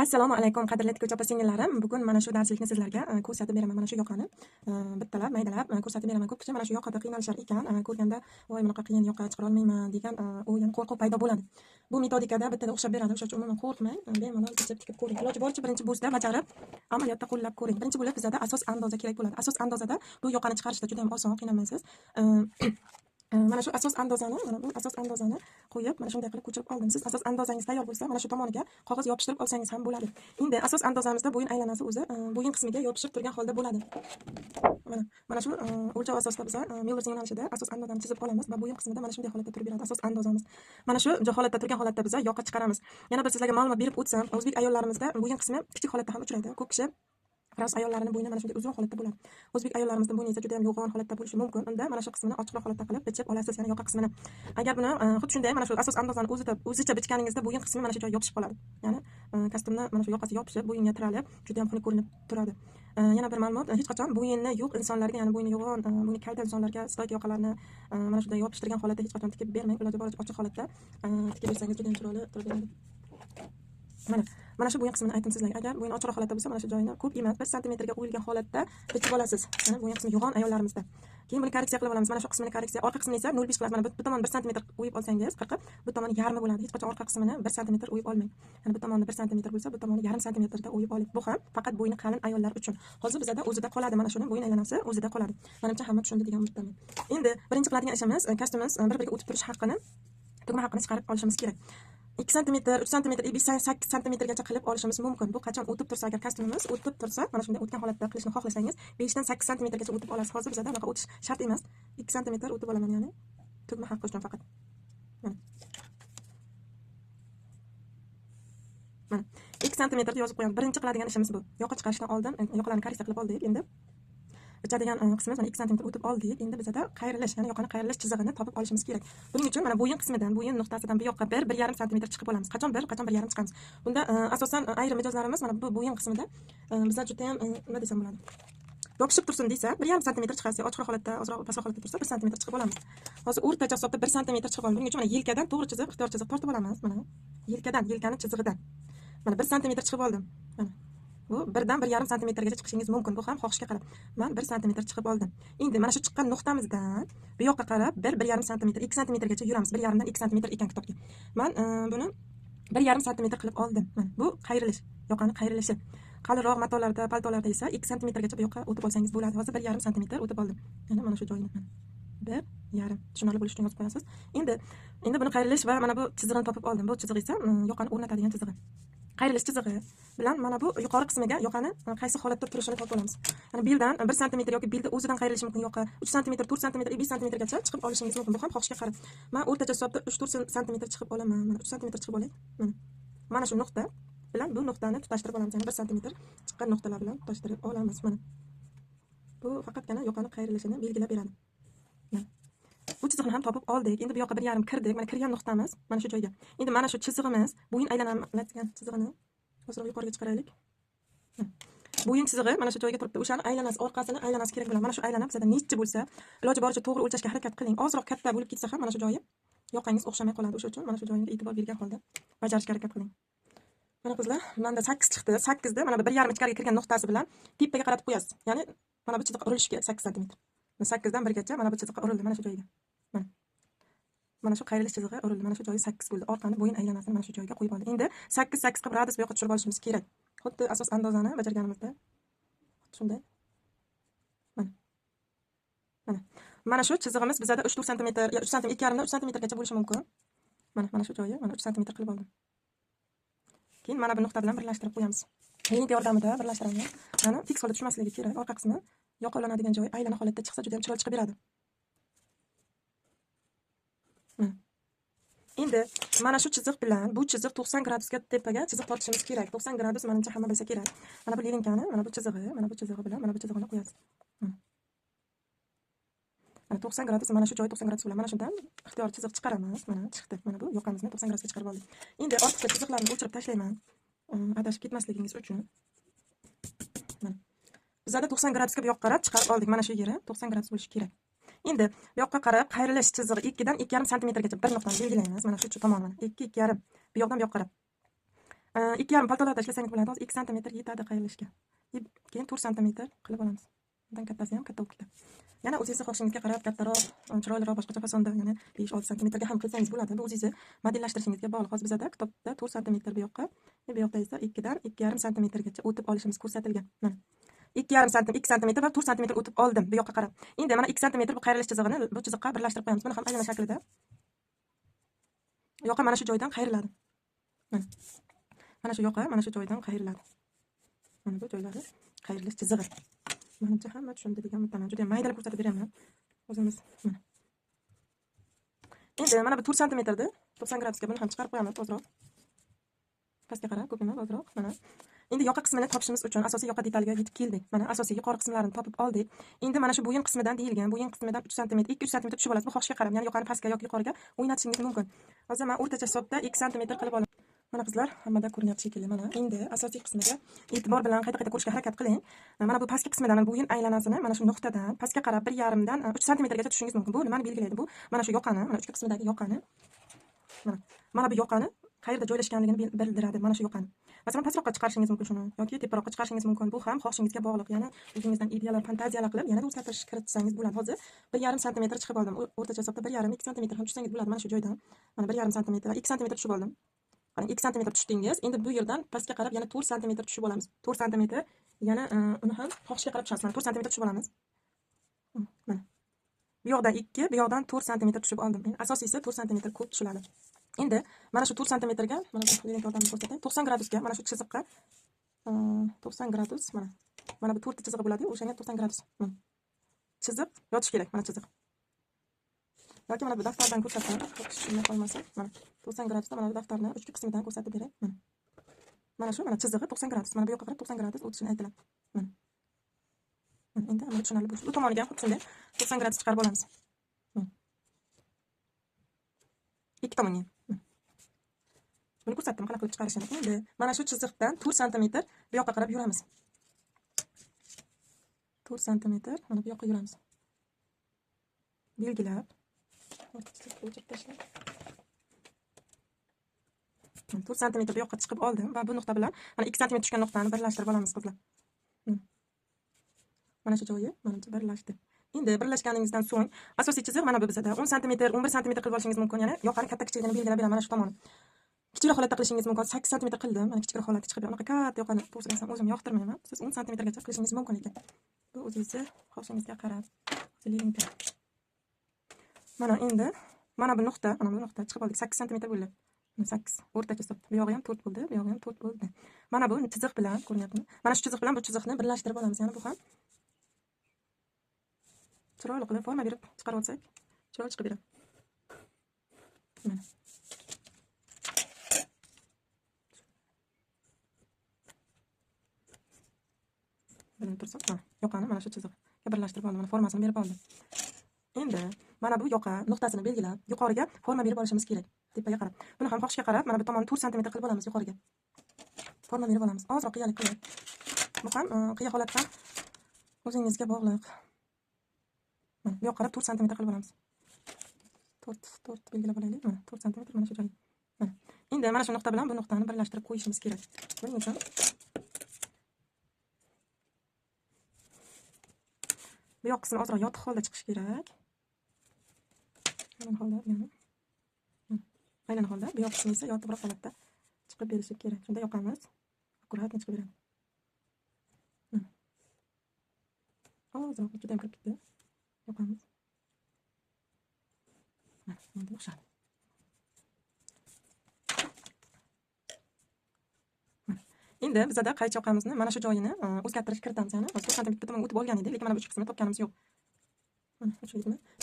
Assalomu alaykum qadrli tikuvchi opa-singillarim. Bugun mana shu darslikni sizlarga ko'rsatib beraman. Mana shu yoqani bittalab, maydalab ko'rsatib beraman. Ko'p kishi mana shu yoqada qiynalishar ekan, ko'rganda voy bunaqa qiyin yoqqa chiqara olmayman degan o'yin qo'rquv paydo bo'ladi. Bu metodikada bittada o'xshab beradi. O'sha uchun umuman qo'rqmang, bemalol bichib tikib ko'ring. Iloji boricha birinchi bo'zda bajarib, amaliyotda qo'llab ko'ring. Birinchi bo'lib bizda asos andoza kerak bo'ladi. Asos andozada bu yoqani chiqarishda juda ham oson, qiynalmaysiz. Mana shu asos andozani, mana bu asos andozani qo'yib, mana shunday qilib ko'chirib oldim. Siz asos andozangiz tayyor bo'lsa, mana shu tomoniga qog'oz yopishtirib olsangiz ham bo'ladi. Endi asos andozamizda bo'yin aylanasi o'zi bo'yin qismiga yopishib turgan holda bo'ladi. Mana shu o'lchov asosida biz Miller's yo'nalishida asos andozani chizib olamiz va bo'yin qismida mana shunday holatda turib beradi asos andozamiz. Mana shu holatda turgan holatda biz yoqqa chiqaramiz. Yana bir sizlarga ma'lumot berib o'tsam, o'zbek ayollarimizda bo'yin qismi kichik holatda ham uchraydi. Ko'p kishi fransuz ayollarining bo'yni mana shunday uzun holatda bo'ladi. O'zbek ayollarimizning bo'yni esa juda ham yo'g'on holatda bo'lishi mumkin. Unda mana shu qismini ochiqroq holatda qilib bichib olasiz, ya'ni yoqa qismini. Agar buni xuddi shunday mana shu asos andozani o'zicha bichganingizda bo'yin qismi mana shu joyga yopishib qoladi. Ya'ni kostyumni mana shu yoqasi yopishib, bo'yinga tiralib, juda ham xunuk ko'rinib turadi. Yana bir ma'lumot, hech qachon bo'yinni yo'q insonlarga, ya'ni bo'yni yo'g'on, bo'yni kalta insonlarga stoyk yoqalarni mana shunday yopishtirgan holatda hech qachon tikib bermang. Iloji boricha ochiq holatda tikib bersangiz juda ham chiroyli turib beradi. Mana shu bo'yin qismini aytdim sizlarga. Agar bo'yin ochiqroq holatda bo'lsa, mana shu joyini ko'p emas, 1 santimetrga o'yilgan holatda bichib olasiz. Mana bo'yin qismi yo'g'on ayollarimizda. Keyin buni korreksiya qilib olamiz. Mana shu qismini korreksiya, orqa qismini esa 0,5 qilasiz. Mana bu tomon 1 santimetr o'yib olsangiz, 40, bu tomoni yarmi bo'ladi. Hech qachon orqa qismini 1 santimetr o'yib olmang. Ya'ni bu tomoni 1 santimetr bo'lsa, bu tomoni 0,5 santimetrda o'yib oling. Bu ham faqat bo'yni qalin ayollar uchun. Hozir bizda o'zida qoladi, mana shuni bo'yin aylanasi o'zida qoladi. Menimcha hamma tushundi degan umiddaman. Endi birinchi qiladigan ishimiz kostyumimiz bir-biriga o'tib turish haqqini, tugma haqqini chiqarib olishimiz kerak. 2 santimetr, 3 santimetr, 8 santimetrgacha qilib olishimiz mumkin. Bu qachon o'tib tursa, agar kostyumimiz o'tib tursa, mana shunday o'tgan holatda qilishni xohlasangiz, 5 dan 8 santimetrgacha o'tib olasiz. Hozir bizda unaqa o'tish shart emas. 2 santimetr o'tib olaman, ya'ni tugma haqqi uchun faqat. Mana 2 santimetrni yozib qo'yamiz. Birinchi qiladigan ishimiz bu. Yoqa chiqarishdan oldin yoqalarni korreksiya qilib oldik. Endi bichadigan qismimiz mana 2 santimetr o'tib oldik. Endi bizda qayrilish, ya'ni yoqani qayrilish chizig'ini topib olishimiz kerak. Buning uchun mana bo'yin qismidan, bo'yin nuqtasidan bu yoqqa 1-1,5 santimetr chiqib olamiz. Qachon 1, qachon 1,5 chiqamiz. Bunda asosan ayrim mijozlarimiz mana bu bo'yin qismida bizlar juda ham nima desam bo'ladi? Yopishib tursin desa, 1,5 santimetr chiqarsa, ochiqroq holatda, ozroq pastroq holatda tursa 1 santimetr chiqib olamiz. Hozir o'rtacha hisobda 1 santimetr chiqib oldi. Buning uchun mana yelkadan to'g'ri chiziq, ixtiyor chiziq tortib olamiz. Mana yelkani chizig'idan. Mana 1 santimetr chiqib oldim. Mana bu 1 dan 1,5 santimetrgacha chiqishingiz mumkin. Bu ham xohishga qarab. Men 1 santimetr chiqib oldim. Endi mana shu chiqqan nuqtamizdan bu yoqqa qarab 1,5 santimetr, 2 santimetrgacha yuramiz. 1,5 dan 2 santimetr ekan kitobga. Men buni 1,5 santimetr qilib oldim. Mana bu qayrilish, yoqani qayrilishi. Qalinroq matolarda, paltolarda esa 2 santimetrgacha bu yoqqa o'tib olsangiz bo'ladi. Hozir 1,5 santimetr o'tib oldim. Yana mana shu joyini 1,5 tushunarli bo'lishi uchun yozib qo'yasiz. Endi buni qayrilish va mana bu chizig'ini topib oldim. Bu chiziq esa yoqani o'rnatadigan chizig'i. Qayrilish chizig'i bilan mana bu yuqori qismiga yoqani qaysi holatda turishini topib olamiz. Ya'ni beldan 1 santimetr yoki belda o'zidan qayrilishi mumkin yoqqa 3 santimetr, 4 santimetr, 5 santimetrgacha chiqib olishingiz mumkin. Bu ham xohishga qarab. Men o'rtacha hisobda 3-4 santimetr chiqib olaman. Mana 3 santimetr chiqib olay. Mana shu nuqta bilan bu nuqtani tutashtirib olamiz. Ya'ni 1 santimetr chiqqan nuqtalar bilan tutashtirib olamiz. Mana bu faqatgina yoqani qayrilishini belgilab beradi. Bu chiziqni ham topib oldik. Endi bu yoqqa 1,5 kirdik. Mana kirgan nuqtamiz mana shu joyga. Endi mana shu chizig'imiz, bo'yin aylanadigan chizig'ini hozir yuqoriga chiqaraylik. Bo'yin chizig'i mana shu joyga turibdi. O'shani aylanasi, orqasini aylanasi kerak bo'ladi. Mana shu aylana bizda necha bo'lsa, iloji boricha to'g'ri o'lchashga harakat qiling. Ozroq katta bo'lib ketsa ham mana shu joyi yoqangiz o'xshamay qoladi. O'sha uchun mana shu joyiga e'tibor bergan holda bajarishga harakat qiling. Mana qizlar, menda 8 chiqdi. 8 da mana bu 1,5 ichkariga kirgan nuqtasi bilan tepaga qaratib qo'yasiz. Ya'ni mana bu chiziqqa urilishi kerak 8 santimetr. 8 dan 1gacha mana bu chiziqqa urildi mana shu joyga. Mana shu qayrilish chizig'i urildi. Mana shu joyi 8 bo'ldi. Orqani bo'yin aylanasini mana shu joyga qo'yib oldik. Endi 8 qilib radius bu yoqqa tushirib olishimiz kerak. Xuddi asos andozani bajarganimizda. Shunday. Mana shu chizig'imiz bizda 3-4 santimetr, 3 santimetr, 2,5 dan 3 santimetrgacha bo'lishi mumkin. Mana shu joyi, mana 3 santimetr qilib oldim. Keyin mana bu nuqta bilan birlashtirib qo'yamiz. Link yordamida birlashtiramiz. Mana fiks holda tushmasligi kerak. Orqa qismi yoqalanadigan joyi aylana holatda chiqsa juda ham chiroyli chiqib beradi. Endi mana shu chiziq bilan bu chiziq 90 gradusga tepaga chiziq tortishimiz kerak. 90 gradus menimcha hamma bilsa kerak. Mana bu linkani, mana bu chizig'i bilan mana bu chizig'ini qo'yasiz. Mana 90 gradus, mana shu joy 90 gradus bilan mana shundan ixtiyor chiziq chiqaramiz. Mana chiqdi. Mana bu yoqamizni 90 gradusga chiqarib oldik. Endi ortiqcha chiziqlarni o'chirib tashlayman. Adashib ketmasligingiz uchun. Mana bizda 90 gradusga bu yoqqa qarab chiqarib oldik. Mana shu yeri 90 gradus bo'lishi kerak. Endi bu yoqqa qarab qayrilish chizig'i 2 dan 2,5 santimetrgacha bir nuqtani belgilaymiz. Mana shu tomon mana 2,5. Bu yoqdan bu yoqqa qarab. 2,5 paltolar tashlasangiz bo'ladi. Hozir 2 santimetr yetadi qayrilishga. Keyin 4 santimetr qilib olamiz. Bundan kattasi ham katta bo'lib ketadi. Yana o'zingizni xohishingizga qarab kattaroq, chiroyliroq boshqacha fasonda, ya'ni 5-6 santimetrga ham qilsangiz bo'ladi. Bu o'zingizni modellashtirishingizga bog'liq. Hozir bizda kitobda 4 santimetr bu yoqqa, bu yoqda esa 2 dan 2,5 santimetrgacha o'tib olishimiz ko'rsatilgan. Mana 2,5 santimetr, 2 santimetr va 4 santimetr o'tib oldim bu yoqqa qarab. Endi mana 2 santimetr bu qayrilish chizig'ini bu chiziqqa birlashtirib qo'yamiz. Buni ham aylana shaklida. Yoqqa mana shu joydan qayriladi. Mana shu yoqqa mana shu joydan qayriladi. Mana bu joylari qayrilish chizig'i. Menimcha hamma tushundi degan umiddaman. Juda ham maydalab ko'rsatib beraman. O'zimiz mana. Endi mana bu 4 santimetrda 90 gradusga buni ham chiqarib qo'yamiz ozroq. Pastga qarab, ko'p emas, ozroq. Mana. Endi yoqa qismini topishimiz uchun asosiy yoqa detaliga yetib keldik. Mana asosiy yuqori qismlarini topib oldik. Endi mana shu bo'yin qismidan deyilgan, bo'yin qismidan 3 santimetr, 2-3 santimetr tushib olasiz. Bu xohishga qarab, ya'ni yoqani pastga yoki yuqoriga o'ynatishingiz mumkin. Hozir men o'rtacha hisobda 2 santimetr qilib olaman. Mana qizlar, hammada ko'rinyapti shekilli. Mana endi asosiy qismiga e'tibor bilan qayta-qayta ko'rishga harakat qiling. Mana bu pastki qismidan, bo'yin aylanasini mana shu nuqtadan pastga qarab 1,5 dan 3 santimetrgacha tushishingiz mumkin. Bu nimani belgilaydi? Bu mana shu yoqani, mana uch qismidagi yoqani. Mana bu yoqani qayerda joylashganligini bildiradi. Mana shu yoqani. Masalan, pastroqqa chiqarishingiz mumkin shuni yoki teparoqqa chiqarishingiz mumkin. Bu ham xohishingizga bog'liq. Ya'ni o'zingizdan ideyalar, fantaziyalar qilib yana o'zgartirish kiritsangiz bo'ladi. Hozir 1,5 santimetr chiqib oldim. O'rtacha hisobda 1,5-2 santimetr ham tushsangiz bo'ladi. Mana shu joydan. Mana 1,5 santimetr, 2 santimetr tushib oldim. Qarang, 2 santimetr tushdingiz. Endi bu yerdan pastga qarab yana 4 santimetr tushib olamiz. 4 santimetr yana uni ham xohishga qarab tushamiz. Mana 4 santimetr tushib olamiz. Mana. Bu yoqdan 2, bu yoqdan 4 santimetr tushib oldim. Asosiysi 4 santimetr ko'p tushiladi. Endi mana shu 4 santimetrga, mana bu yordamini ko'rsatay. 90 gradusga mana shu chiziqqa 90 gradus mana. Mana bu 4 chizig'i bo'ladi, o'shanga 90 gradus. Chiziq yotish kerak, mana chiziq. Yoki mana bu daftardan ko'rsatib, tushunmay qolmasa, mana 90 gradusda mana bu daftarni uchki qismidan ko'rsatib beray. Mana shu mana chizig'i 90 gradus. Mana bu yoqqa qarab 90 gradus o'tishini aytiladi. Mana. Endi amalga tushunarli bo'ldi. Bu tomoniga ham xuddi shunday 90 gradus chiqarib olamiz. Ikki tomonga. Buni ko'rsatdim, qanaqa qilib chiqarishini. Endi mana shu chiziqdan 4 santimetr bu yoqqa qarab yuramiz. 4 santimetr mana bu yoqqa yuramiz. Belgilab. O'chirib tashlab. 4 santimetr bu yoqqa chiqib oldim va bu nuqta bilan mana 2 santimetr tushgan nuqtani birlashtirib olamiz qizlar. Mana shu joyi menimcha birlashdi. Endi birlashganingizdan so'ng asosiy chiziq mana bu bizda 10 santimetr, 11 santimetr qilib olishingiz mumkin. Ya'ni yoqani katta-kichikligini belgilab beraman mana shu tomoni. Kichikroq holatda qilishingiz mumkin. 8 santimetr qildim. Mana kichikroq holatda chiqib, unaqa katta yoqani to'g'risini aytsam o'zim yoqtirmayman. Siz 10 santimetrgacha qilishingiz mumkin ekan. Bu o'zingizni xohishingizga qarab. Mana endi mana bu nuqta chiqib oldik. 8 santimetr bo'ldi. 8 o'rtacha hisob. Bu yog'i ham 4 bo'ldi, bu yog'i ham 4 bo'ldi. Mana bu chiziq bilan ko'rinyaptimi? Mana shu chiziq bilan bu chiziqni birlashtirib olamiz. Ya'ni bu ham chiroyli qilib forma berib chiqarib olsak, chiroyli chiqib beradi. Mana. Bilinib tursa, yoqani mana shu chiziqqa birlashtirib oldim. Mana formasini berib oldim. Endi mana bu yoqa nuqtasini belgilab, yuqoriga forma berib olishimiz kerak. Tepaga qarab. Buni ham xohishga qarab, mana bu tomonni 4 santimetr qilib olamiz yuqoriga. Forma berib olamiz. Ozroq qiyalik qilib. Bu ham qiya holatdan o'zingizga bog'liq. Mana bu yoqqa qarab 4 santimetr qilib olamiz. 4 belgilab olaylik. Mana 4 santimetr mana shu joyga. Mana. Endi mana shu nuqta bilan bu nuqtani birlashtirib qo'yishimiz kerak. Buning uchun bu yoq qismi ozroq yotiq holda chiqishi kerak. Aynan holda bu yoq qismi esa yotiqroq holatda chiqib berishi kerak. Shunda yoqamiz akkurat chiqib beradi. Ozroq juda ham kirib ketdi. Yoqamiz. Mana endi o'xshadi. Endi bizda qaychi yoqamizni mana shu joyini o'zgartirish kiritamiz. Ya'ni 4 santimetr tomon o'tib olgan edi, lekin mana bu uch qismini topganimiz yo'q.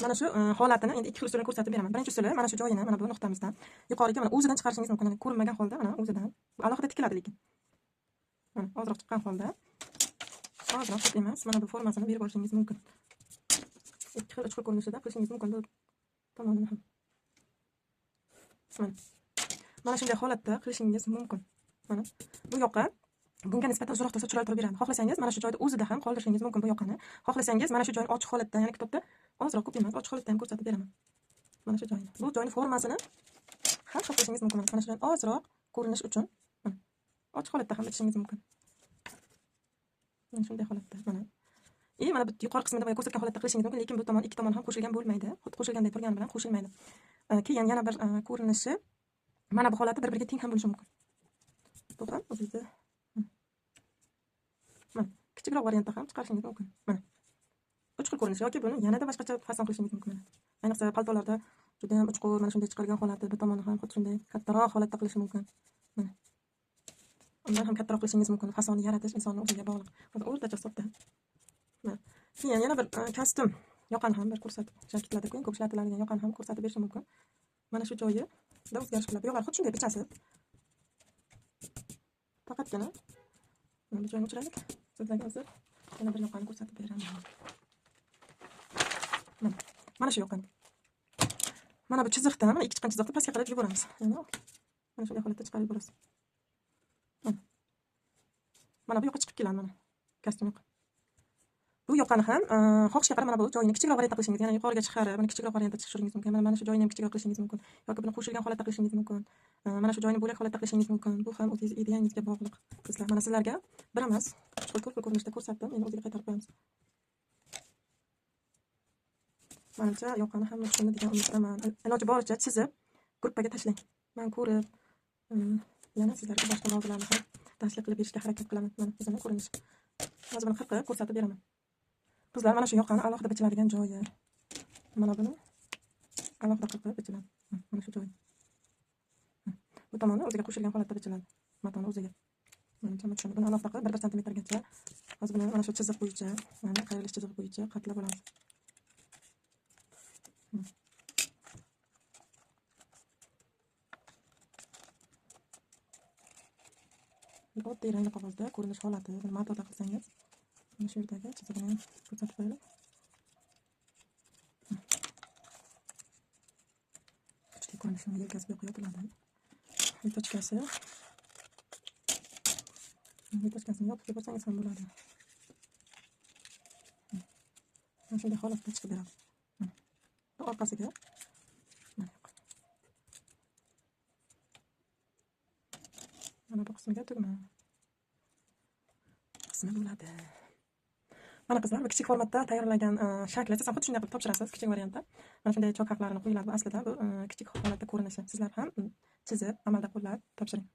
Mana shu holatini endi ikki xil usulda ko'rsatib beraman. Birinchi usuli mana shu joyini mana bu nuqtamizdan yuqoriga mana o'zidan chiqarishingiz mumkin. Ya'ni ko'rinmagan holda mana o'zidan. Bu alohida tikiladi lekin. Mana ozroq chiqqan holda. Ozroq ko'p emas. Mana bu formasini berib olishingiz mumkin. Ikki xil, uch xil ko'rinishda qilishingiz mumkin bu tomonini ham. Mana shunday holatda qilishingiz mumkin. Mana bu yoqqa bunga nisbatan uzoq tursa chiroyli turib beradi. Xohlasangiz mana shu joyda o'zida ham qoldirishingiz mumkin bu yoqani. Xohlasangiz mana shu joyni ochiq holatda, ya'ni kitobda ozroq ko'p emas, ochiq holatda ham ko'rsatib beraman. Mana shu joyni. Bu joyning formasini ham qilishingiz mumkin. Mana shu ozroq ko'rinish uchun ochiq holatda ham bitishingiz mumkin. Mana shunday holatda, mana. Mana bu yuqori qismida boya ko'rsatgan holatda qilishingiz mumkin, lekin bu tomon ikki tomon ham qo'shilgan bo'lmaydi. Xuddi qo'shilganday turgani bilan qo'shilmaydi. Keyin yana bir ko'rinishi mana bu holati bir-biriga teng ham bo'lishi mumkin. Bu ham o'zida mana kichikroq variantda ham chiqarishingiz mumkin. Mana. 3 xil ko'rinish yoki buni yanada boshqacha fason qilishingiz mumkin. Ayniqsa paltolarda juda ham uchqur mana shunday chiqargan holati, bir tomoni ham xuddi shunday kattaroq holatda qilish mumkin. Mana. Undan ham kattaroq qilishingiz mumkin. Fasonni yaratish insonning o'ziga bog'liq. Hozir o'rtacha hisobda. Mana. Keyin yana bir kostyum yoqani ham bir ko'rsatib, jaketlada ko'p ishlatiladigan yoqani ham ko'rsatib berishim mumkin. Mana shu joyi juda o'zgarish qiladi. Yo'qlar xuddi shunday bichasi. Faqatgina bu joyni o'chiraylik. Sizlarga hozir yana bir yoqani ko'rsatib beraman. Mana shu yoqani. Mana bu chiziqdan, mana ikki chiqqan chiziqni pastga qarab yuboramiz. Mana shunday holatda chiqarib yuborasiz. Mana bu yoqqa chiqib keladi mana. Kostyum yoq. Bu yoqani ham xohishga qarab mana bu joyini kichikroq variantda qilishingiz, ya'ni yuqoriga chiqarib, buni kichikroq variantda tushirishingiz mumkin. Mana shu joyini ham kichikroq qilishingiz mumkin yoki buni qo'shilgan holatda qilishingiz mumkin. Mana shu joyini bo'lak holatda qilishingiz mumkin. Bu ham o'zingiz ideyangizga bog'liq. Mana sizlarga bir emas, ko'p ko'rinishda ko'rsatdim. Endi o'ziga qaytarib qo'yamiz. Menimcha yoqani hamma tushunadi degan umiddaman. Iloji boricha chizib, gruppaga tashlang. Men ko'rib, yana sizlarga boshqa mavzularni ham tashkil qilib berishga harakat qilaman. Mana o'zimning ko'rinish. Hozir buni qirqib ko'rsatib beraman. Qizlar, mana shu yoqani alohida bichiladigan joyi. Mana buni alohida qirqib bichiladi. Mana shu joy. Bu tomoni o'ziga qo'shilgan holatda bichiladi. Matoni o'ziga. Menimcha buni buni alohida qilib 1 sm-gacha hozir buni mana shu chiziq bo'yicha, mana qayrilish chizig'i bo'yicha qatlab olamiz. Oddiy rangli qog'ozda ko'rinish holati, buni matoda qilsangiz, mana shu yerdagi chizig'ini ko'rsatib qo'yaylik. Kuchli ko'rinishini yelkasiga qo'yiladi. Yelkachkasini yopib yuborsangiz ham bo'ladi. Mana shunday holatda chiqib beradi. Bu orqasiga mana bu qismiga tugma qismi bo'ladi. Mana qizlar, bu kichik formatda tayyorlangan shakli siz ham xuddi shunday qilib topshirasiz kichik variantda. Mana shunday chok haqlarini qo'yiladi. Aslida bu kichik holatda ko'rinishi. Sizlar ham chizib, amalda qo'llab topshiring.